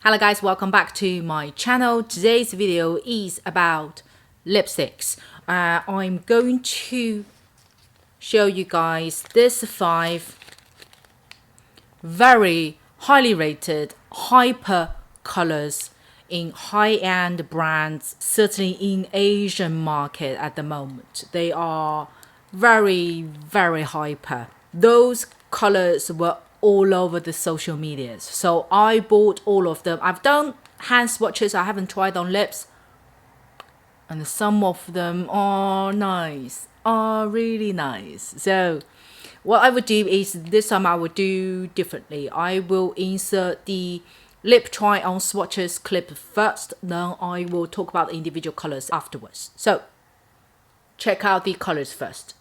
Hello guys, welcome back to my channel. Today's video is about lipsticks. I'm going to show you guys this 5 very highly rated hyper colors in high-end brands, certainly in Asian market at the moment. They are very hyper. Those colors were all over the social medias, so I bought all of them. I've done hand swatches, I haven't tried on lips, and some of them are nice, are really nice. So what I would do is this time I would do differently. I will insert the lip try on swatches clip first, then I will talk about the individual colors afterwards. So check out the colors first.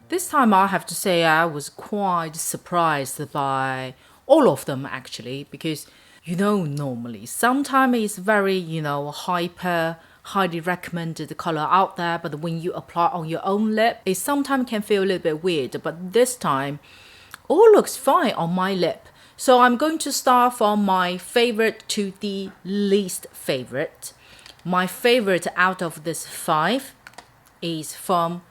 This time I have to say I was quite surprised by all of them actually, because normally sometimes it's very highly recommended color out there, but when you apply on your own lip it sometimes can feel a little bit weird. But this time all looks fine on my lip. So I'm going to start from my favorite to the least favorite. My favorite out of this 5 is from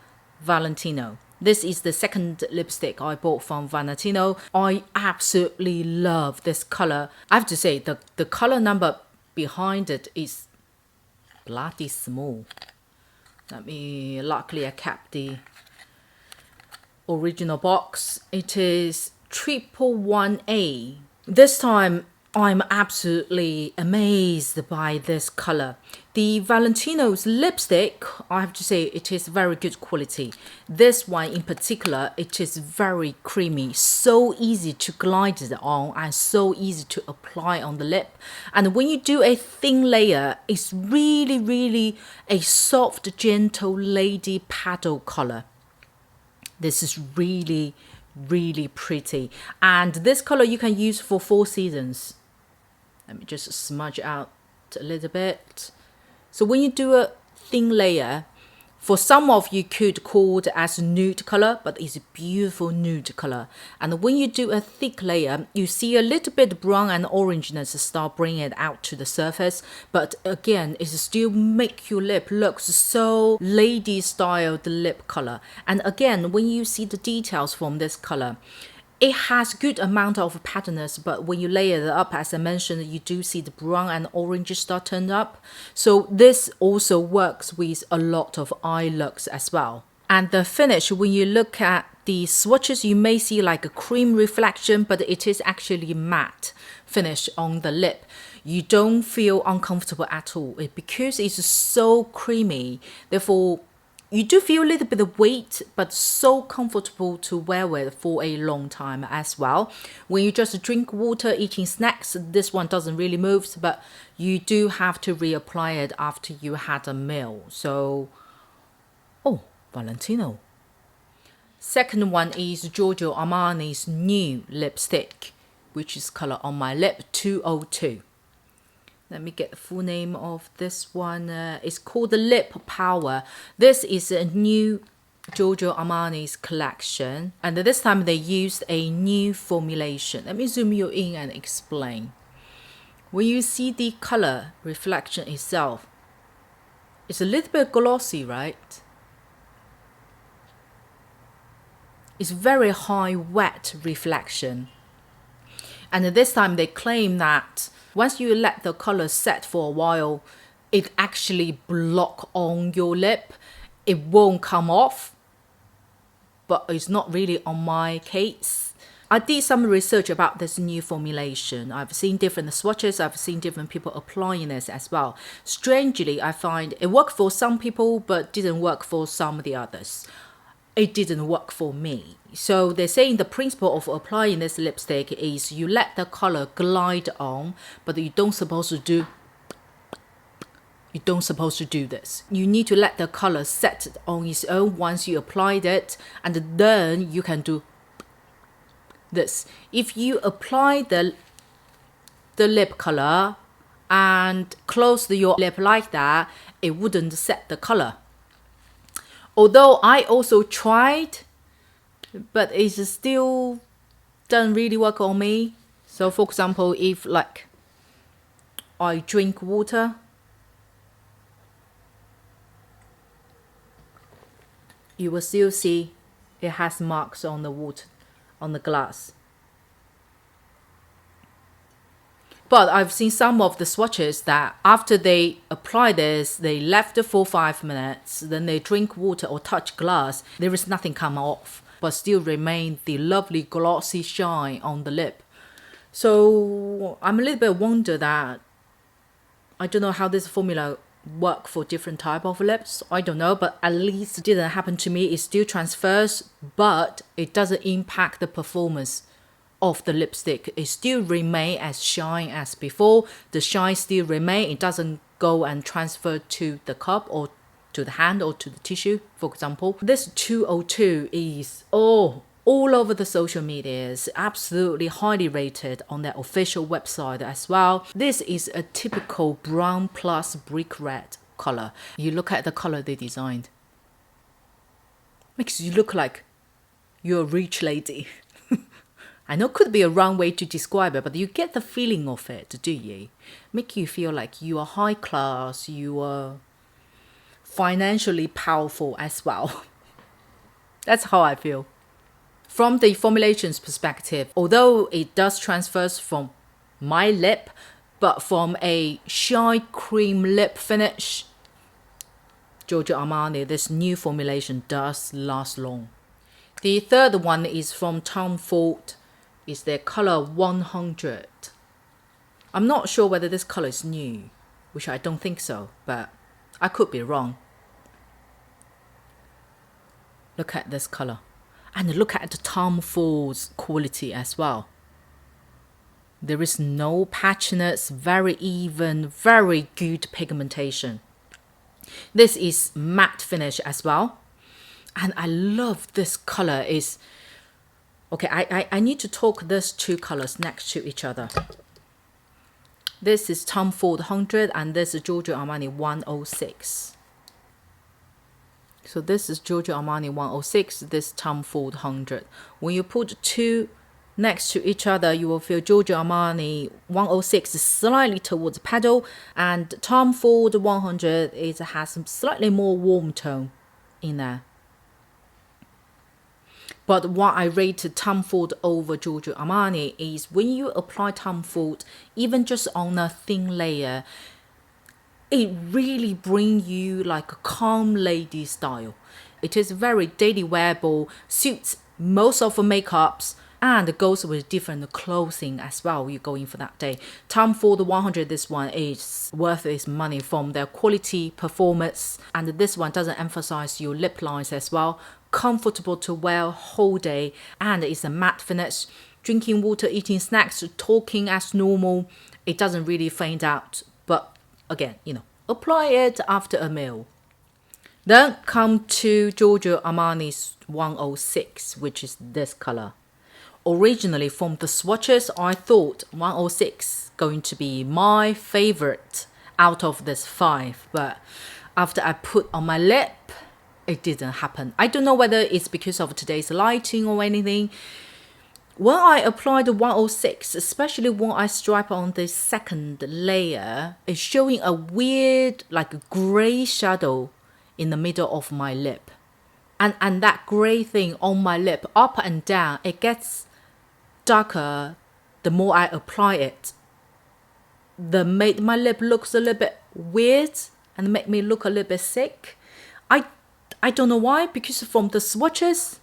Valentino. This is the second lipstick I bought from Valentino. I absolutely love this color. I have to say the color number behind it is bloody small. Luckily I kept the original box. It is 111A. This time I'm absolutely amazed by this color. The Valentino's lipstick, I have to say, it is very good quality. This one in particular, it is very creamy, so easy to glide it on and so easy to apply on the lip. And when you do a thin layer, it's really a soft, gentle lady paddle color. This is really pretty. And this color you can use for 4 seasons. Let me just smudge out a little bit. So when you do a thin layer, for some of you could call it as nude color, but it's a beautiful nude color. And when you do a thick layer, you see a little bit brown and orangeness start bringing it out to the surface. But again, it still make your lip look so lady styled lip color. And again, when you see the details from this color, it has good amount of patterness, but when you layer it up, as I mentioned, you do see the brown and orange start turned up. So this also works with a lot of eye looks as well. And the finish, when you look at the swatches, you may see like a cream reflection, but it is actually matte finish on the lip. You don't feel uncomfortable at all because it's so creamy. Therefore, you do feel a little bit of weight, but so comfortable to wear with for a long time as well. When you just drink water, eating snacks, this one doesn't really move, but you do have to reapply it after you had a meal. So, oh, Valentino. Second one is Giorgio Armani's new lipstick, which is color on my lip 202. Let me get the full name of this one. It's called the Lip Power. This is a new Giorgio Armani's collection. And this time they used a new formulation. Let me zoom you in and explain. When you see the color reflection itself, it's a little bit glossy, right? It's very high wet reflection. And this time they claim that once you let the color set for a while, it actually block on your lip. It won't come off, but it's not really on my case. I did some research about this new formulation. I've seen different swatches. I've seen different people applying this as well. Strangely, I find it worked for some people, but didn't work for some of the others. It didn't work for me. So they're saying the principle of applying this lipstick is you let the color glide on, but you don't supposed to do this. You need to let the color set on its own once you applied it, and then you can do this. If you apply the lip color and close your lip like that, it wouldn't set the color. Although I also tried, but it still doesn't really work on me. So for example, if like I drink water, you will still see it has marks on the water, on the glass. But I've seen some of the swatches that after they apply this, they left it for 5 minutes, then they drink water or touch glass, there is nothing come off, but still remain the lovely glossy shine on the lip. So I'm a little bit wonder that, I don't know how this formula work for different type of lips. I don't know, but at least it didn't happen to me. It still transfers, but it doesn't impact the performance of the lipstick. It still remain as shine as before. The shine still remain. It doesn't go and transfer to the cup or to the hand or to the tissue, for example. This 202 is all over the social medias, absolutely highly rated on their official website as well. This is a typical brown plus brick red color. You look at the color they designed, makes you look like you're a rich lady. I know it could be a wrong way to describe it, but you get the feeling of it, do you? Make you feel like you are high class, you are financially powerful as well. That's how I feel. From the formulation's perspective, although it does transfer from my lip, but from a shy cream lip finish, Giorgio Armani, this new formulation does last long. The third one is from Tom Ford. Is their color 100. I'm not sure whether this color is new, which I don't think so, but I could be wrong. Look at this color. And look at the Tom Ford's quality as well. There is no patchiness, very even, very good pigmentation. This is matte finish as well. And I love this color. Is okay, I need to talk these two colors next to each other. This is Tom Ford 100 and this is Giorgio Armani 106. So this is Giorgio Armani 106, this Tom Ford 100. When you put two next to each other, you will feel Giorgio Armani 106 is slightly towards petal and Tom Ford 100 has some slightly more warm tone in there. But what I rated Tom Ford over Giorgio Armani is when you apply Tom Ford, even just on a thin layer, it really brings you like a calm lady style. It is very daily wearable, suits most of the makeups, and goes with different clothing as well you're going for that day. Tom Ford 100, this one is worth its money from their quality, performance, and this one doesn't emphasize your lip lines as well. Comfortable to wear whole day, and it's a matte finish. Drinking water, eating snacks, talking as normal. It doesn't really fade out, but again, apply it after a meal. Then come to Giorgio Armani's 106, which is this color. Originally from the swatches, I thought 106 going to be my favorite out of this 5, but after I put on my lip, it didn't happen. I don't know whether it's because of today's lighting or anything. When I applied the 106, especially when I stripe on the second layer, it's showing a weird like gray shadow in the middle of my lip. And that gray thing on my lip, up and down, it gets darker the more I apply it. That made my lip looks a little bit weird and make me look a little bit sick. I don't know why, because from the swatches,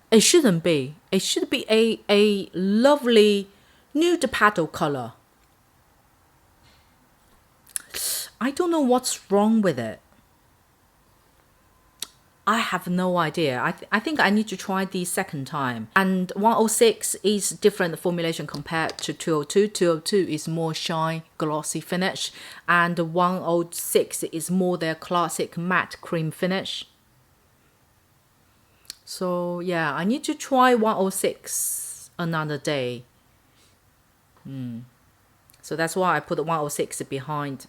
it shouldn't be. It should be a lovely nude petal color. I don't know what's wrong with it. I have no idea. I think I need to try the second time. And 106 is different formulation compared to 202. 202 is more shine, glossy finish. And 106 is more their classic matte cream finish. So yeah, I need to try 106 another day. So that's why I put the 106 behind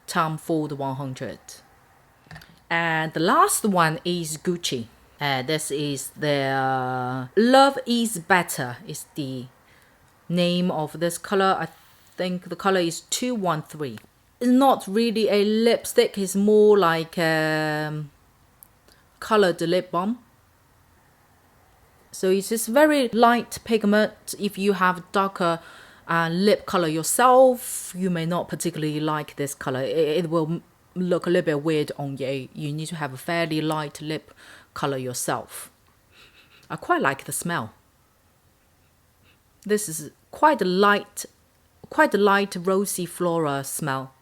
Tom Ford 100. And the last one is Gucci. This is their Love Is Better is the name of this color. I think the color is 213. It's not really a lipstick. It's more like colored lip balm. So it's just very light pigment. If you have darker lip color yourself, you may not particularly like this color. It will look a little bit weird on you. You need to have a fairly light lip color yourself. I quite like the smell. This is quite a light rosy flora smell.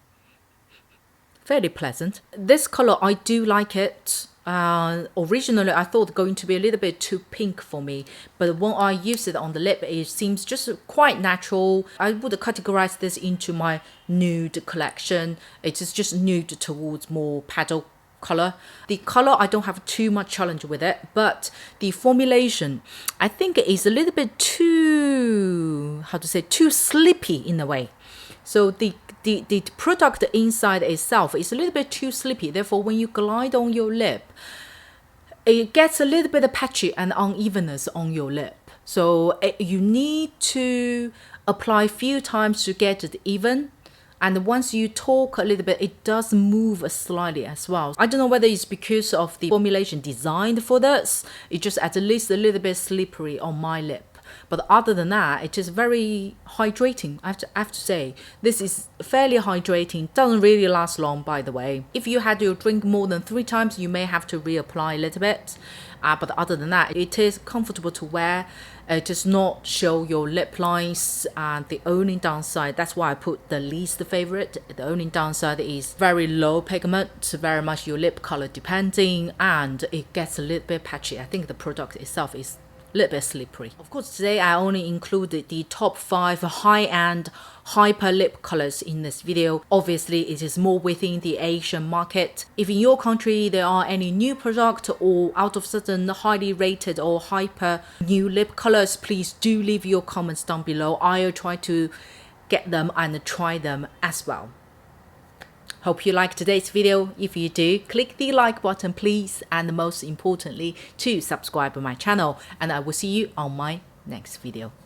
Fairly pleasant. This color, I do like it. Originally, I thought going to be a little bit too pink for me, but when I use it on the lip, it seems just quite natural. I would categorize this into my nude collection. It is just nude towards more petal color. The color, I don't have too much challenge with it, but the formulation, I think it is a little bit too, too sleepy in a way. So the product inside itself is a little bit too sleepy. Therefore, when you glide on your lip, it gets a little bit patchy and unevenness on your lip. So you need to apply a few times to get it even. And once you talk a little bit, it does move slightly as well. I don't know whether it's because of the formulation designed for this. It just at least a little bit slippery on my lip. But other than that, it is very hydrating. I have to say, this is fairly hydrating. Doesn't really last long, by the way. If you had to drink more than 3 times, you may have to reapply a little bit. But other than that, it is comfortable to wear. It does not show your lip lines. And the only downside, that's why I put the least favorite. The only downside is very low pigment, very much your lip color depending, and it gets a little bit patchy. I think the product itself is a little bit slippery. Of course, today I only included the top 5 high-end hyper lip colors in this video. Obviously, it is more within the Asian market. If in your country there are any new product or out of certain highly rated or hyper new lip colors, please do leave your comments down below. I'll try to get them and try them as well. Hope you liked today's video. If you do, click the like button please, and most importantly to subscribe to my channel, and I will see you on my next video.